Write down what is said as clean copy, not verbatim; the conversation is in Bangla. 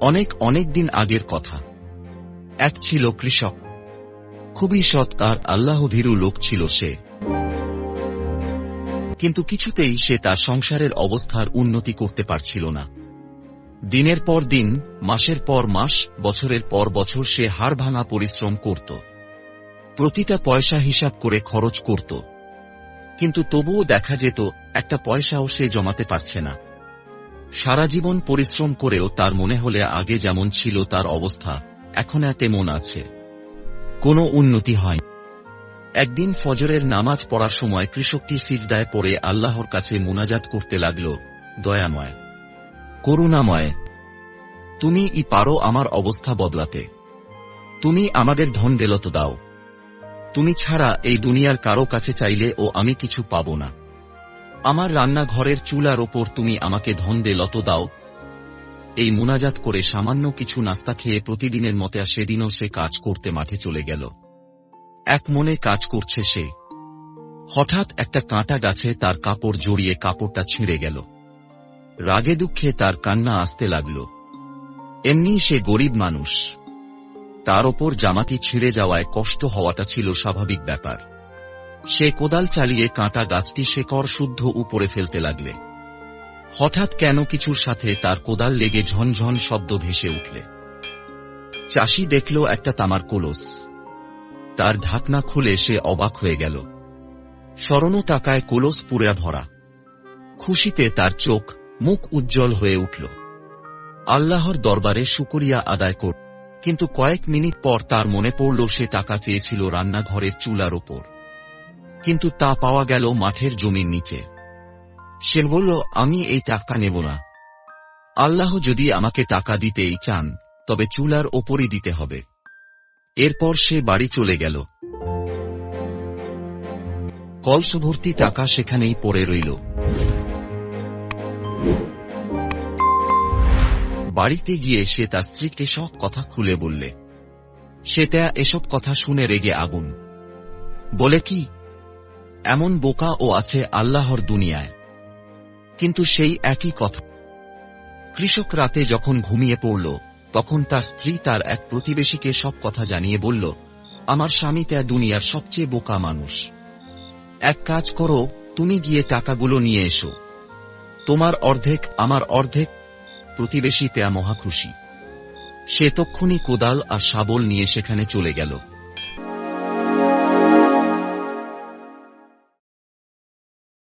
অনেক অনেক দিন আগের কথা। এক ছিল কৃষক, খুবই সৎ আর আল্লাহভীরু লোক ছিল সে। কিন্তু কিছুতেই সে তার সংসারের অবস্থার উন্নতি করতে পারছিল না। দিনের পর দিন, মাসের পর মাস, বছরের পর বছর সে হাড়ভাঙা পরিশ্রম করত, প্রতিটা পয়সা হিসাব করে খরচ করত, কিন্তু তবুও দেখা যেত একটা পয়সাও সে জমাতে পারছে না। সারা জীবন পরিশ্রম করেও তার মনে হলে আগে যেমন ছিল তার অবস্থা এখন তেমন আছে, কোনো উন্নতি হয়। একদিন ফজরের নামাজ পড়ার সময় কৃষকটি সিজদায় পড়ে আল্লাহর কাছে মুনাজাত করতে লাগল, দয়াময়, করুণাময়, তুমি পারো আমার অবস্থা বদলাতে। তুমি আমাদের ধন দৌলত দাও। তুমি ছাড়া এই দুনিয়ার কারো কাছে চাইলে ও আমি কিছু পাব না। আমার রান্নাঘরের চুলার ওপর তুমি আমাকে ধন দৌলত দাও। এই মুনাজাত করে সামান্য কিছু নাস্তা খেয়ে প্রতিদিনের মতে সেদিনও সে কাজ করতে মাঠে চলে গেল। এক মনে কাজ করছে সে। হঠাৎ একটা কাঁটা গাছে তার কাপড় জড়িয়ে কাপড়টা ছিঁড়ে গেল। রাগে দুঃখে তার কান্না আসতে লাগল। এমনি সে গরিব মানুষ, তার ওপর জামাটি ছিঁড়ে যাওয়ায় কষ্ট হওয়াটা ছিল স্বাভাবিক ব্যাপার। সে কোদাল চালিয়ে কাঁটা গাছটি শেকড় শুদ্ধ উপরে ফেলতে লাগলে হঠাৎ কেন কিছুর সাথে তার কোদাল লেগে ঝনঝন শব্দ ভেসে উঠলে। চাষি দেখল একটা তামার কলস। তার ঢাকনা খুলে সে অবাক হয়ে গেল। স্বর্ণ টাকায় কলস পুরা ভরা। খুশিতে তার চোখ মুখ উজ্জ্বল হয়ে উঠল। আল্লাহর দরবারে শুকরিয়া আদায় করল। কিন্তু কয়েক মিনিট পর তার মনে পড়ল সে টাকা চেয়েছিল রান্নাঘরের চুলার ওপর, কিন্তু তা পাওয়া গেল মাঠের জমির নিচে। সে বলল, আমি এই টাকা নেব না। আল্লাহ যদি আমাকে টাকা দিতেই চান তবে চুলার ওপরই দিতে হবে। এরপর সে বাড়ি চলে গেল। কলস ভর্তি টাকা সেখানেই পড়ে রইল। বাড়িতে গিয়ে সে তার স্ত্রীকে সব কথা খুলে বললে। সে এসব কথা শুনে রেগে আগুন। বলে, কি এমন বোকা ও আছে আল্লাহর দুনিয়ায়? কিন্তু সেই একই কথা। কৃষক রাতে যখন ঘুমিয়ে পড়ল তখন তার স্ত্রী তার এক প্রতিবেশীকে সব কথা জানিয়ে বলল, আমার স্বামী দুনিয়ার সবচেয়ে বোকা মানুষ। এক কাজ করো, তুমি গিয়ে টাকাগুলো নিয়ে এসো। তোমার অর্ধেক আমার অর্ধেক। প্রতিবেশী মহা খুশি। সে তক্ষুনি কোদাল আর শাবল নিয়ে সেখানে চলে গেল।